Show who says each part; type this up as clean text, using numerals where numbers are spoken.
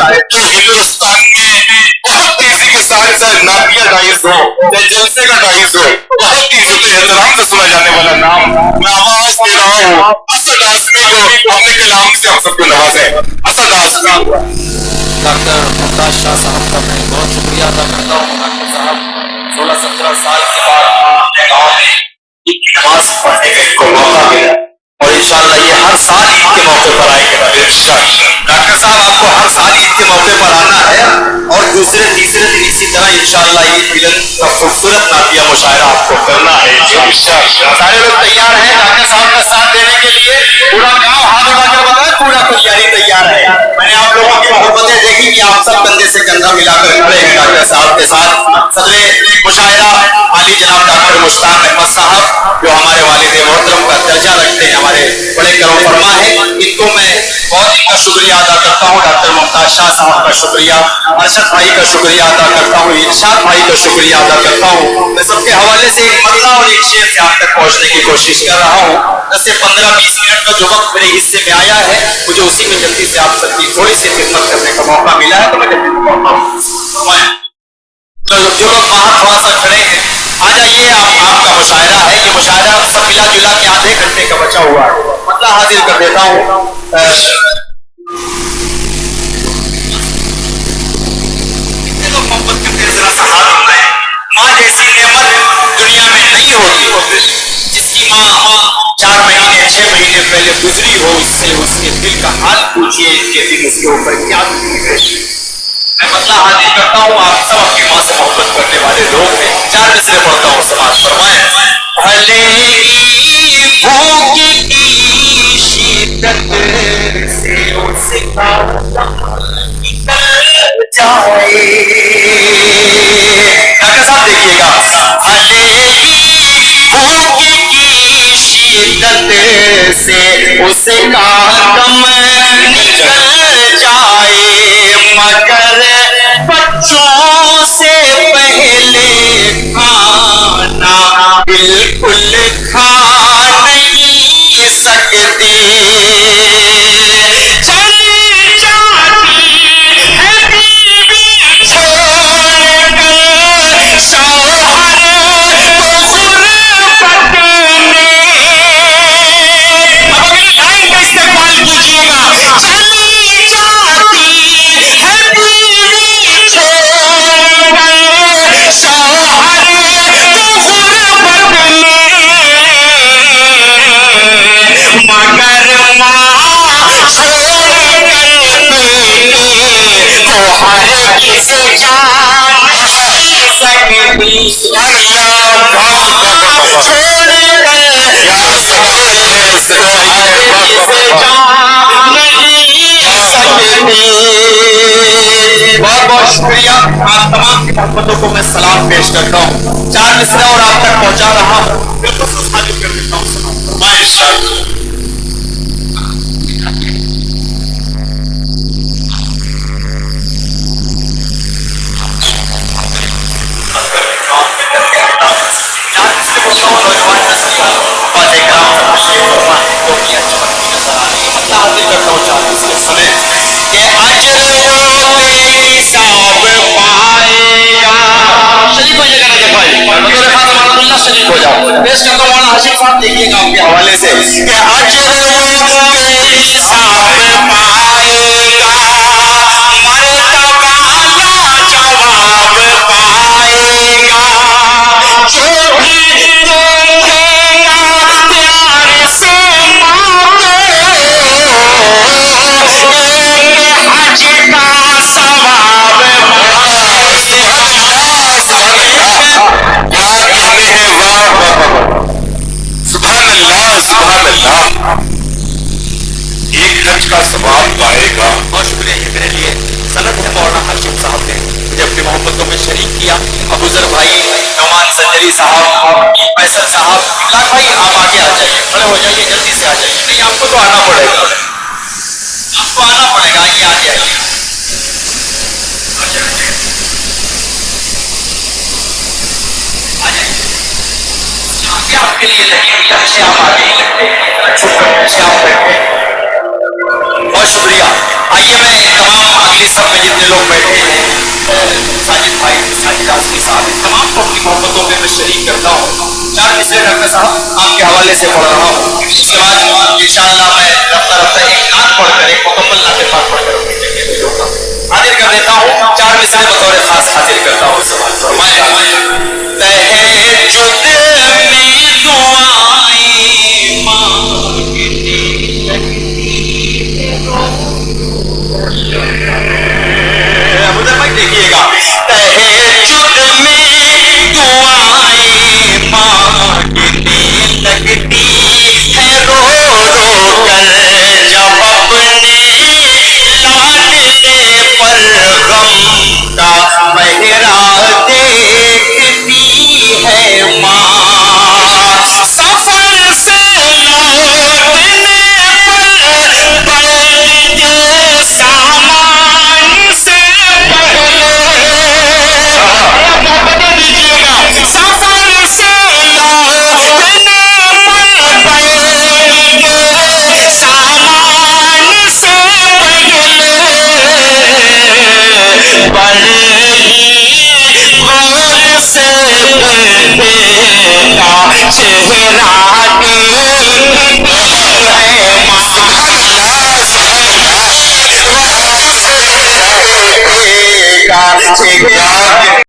Speaker 1: جو ہندوستان میں بہت ایسی مثالیں سے نادیہ ڈائز ہو یا جلسے کا ڈائز ہو، بہت عزت احترام سے سنا جانے والا نام، میں آواز دے رہا ہوں اسد اعظمی کو اپنے کلام سے ہم سب کو نوازیں۔ اسد اعظمی۔
Speaker 2: ڈاکٹر ممتاز شاہ صاحب کا میں بہت شکریہ ادا کرتا ہوں۔ ڈاکٹر صاحب 16-17 سال کے بعد اپنے گاؤں میں عید کی نماز پڑھنے کا ان کو موقع ملا، اور انشاءاللہ یہ ہر سال عید کے موقع پر آئیں گے۔ ڈاکٹر صاحب آپ کو ہر سال عید کے موقع پر آنا ہے، اور دوسرے تیسرے دن اسی طرح انشاءاللہ عید ملن کا خوبصورت نعتیہ مشاعرہ آپ کو کرنا ہے۔ سارے لوگ تیار ہیں ڈاکٹر صاحب کا ساتھ دینے کے لیے؟ پورا گاؤں ہاتھ اٹھا کر بتائیں پورا تیاری تیار ہے۔ میں نے آپ لوگوں کی محبتیں دیکھی کہ آپ سب کندھے سے کندھا ملا کر کھڑے ہیں ڈاکٹر صاحب کے ساتھ۔ صدر مشاعرہ عالی جناب ڈاکٹر مشتاق احمد صاحب، جو ہمارے والد محترم کا درجہ رکھتے ہیں، ہمارے بڑے کرم فرما ہیں، ان کو میں بہت کا شکریہ ادا کرتا ہوں۔ ڈاکٹر ممتاز شاہ صاحب کا شکریہ، ارشد بھائی کا شکریہ ادا کرتا ہوں، ارشاد بھائی کا شکریہ ادا کرتا ہوں۔ میں سب کے حوالے سے ایک مرتبہ اور ایک شعر سے آپ تک پہنچنے کی کوشش کر رہا ہوں۔ 10 سے 15-20 منٹ کا جو وقت میرے حصے میں آیا ہے، مجھے اسی میں جلدی سے آپ سب کی تھوڑی سی خدمت کرنے کا موقع ملا ہے، تو میں جلدی سے پہنچتا ہوں۔ چلو جو لوگ باہر تھوڑا سا کھڑے ہیں آ جائیے، آپ کا مشاعرہ ہے، یہ مشاعرہ سب ملا جلا کے آدھے گھنٹے کا بچا ہوا ہے۔ مسئلہ حاصل کر دیتا ہوں۔ کتنے لوگ محبت کرتے ہیں، ذرا سا ہاتھ اٹھائیں۔ ماں جیسی نعمت دنیا میں نہیں ہوتی، جس کی ماں 4 مہینے 6 مہینے پہلے گزری ہو، اس سے اس کے دل کا حال پوچھیے کہ ابھی اس کے اوپر کیا گزری رہی ہے۔ میں مسئلہ حاضر کرتا ہوں، آپ سب اپنی ماں سے محبت کرنے والے لوگ ہیں، 4 نسلیں پڑھتا ہوں، سماعت فرمائیں۔ بھلے ہی بھوک کی شدت سے اس کا نکل جائے، ڈاکٹر صاحب دیکھیے گا، بھلے ہی بھوک کی شدت سے اس کا غم نکل جائے، مگر بچوں سے پہلے کھانا بالکل کھا نہیں سکتے، چل جاتی ہے بیوی چھوڑ کر شوہر کو غربت میں، اب اپنی لائن کا استقبال کیجیے گا، چلی جاتی ہے بیوی چھوڑ کر شوہر کو غربت میں، مگر ماں چھوڑ کر تمہیں وہ ہرگز جا نہیں سکتی، اللہ ماں چھوڑ بہت بہت شکریہ۔ آپ تمام کی محبتوں کو میں سلام پیش کرتا ہوں۔ 4 نسلیں اور آپ تک پہنچا رہا ہوں، بالخصوص حاضر کر دیتا ہوں۔ ماشاءاللہ نوجوان نسل افاد کرام تشریف فرمائیں، توفیق آئیے مسئلہ حاصل کرتا ہوں 4 نسل سمیت کہ اجر و ثواب پائے گا۔ شریف ہو جائے گا بھائی، میرے خان مان اللہ شریف ہو جاؤ۔ پیش کرتا ہوں مولانا ہاشم صاحب، دیکھیے گا آپ کے حوالے سے کہ اجر و ثواب پائے گا، مرتبہ لاجواب پائے گا، جو بھی دیکھے گا پیار سے ماں کو، ایک حج کا ثواب
Speaker 1: سبحان اللہ سبحان اللہ، ایک حج کا ثواب پائے گا۔
Speaker 2: بہت شکریہ کہ میرے لیے سند سے مولانا ہاشم صاحب نے مجھے اپنی محبتوں میں شریک کیا۔ ابو ذر بھائی، نعمان زنجری صاحب، فیصل صاحب، لاکھ بھائی آپ آگے آ جائیے، کھڑے ہو جائیے، جلدی سے آ جائیے۔ نہیں آپ کو تو آنا پڑے گا، آپ کو آنا پڑے گا، آئیے آ جائیے، آ جائیے۔ آگے آپ کے لیے تحریر اچھے آپ آگے ہی لگتے ہیں، چپ کر پیچھے آپ بیٹھے ہیں۔ بہت شکریہ۔ آئیے میں تمام اگلی صف میں پہ لوگ بیٹھے ہیں، سارے بھائی ساری رات کے ساتھ تمام کو اپنی محبتوں کے اندر شریک کرتا ہوں. 4 مصرے ڈاکٹر صاحب آپ کے حوالے سے مولانا، اس کے بعد انشاءاللہ میں رفتہ رفتہ ایک نعت پڑھ کر ایک مکمل نعت خاص حاضر کر دیتا ہوں. 4 مصرے بطور خاص حاضر کرتا ہوں. ادھر مت دیکھیے گا. تہجد میں دعائیں مانگنے لگتی ہے، رو رو کر جب اپنے لاڈلے پر غم کا پہرا دیکھتی ہے ماں. سفر سے لوٹنے پر بڑے سامان سے پہلے دیجیے گا. سفر سے لوٹنے پر بڑے سامان سے پہلے بڑے ہی غور سے دیکھے گا چہرہ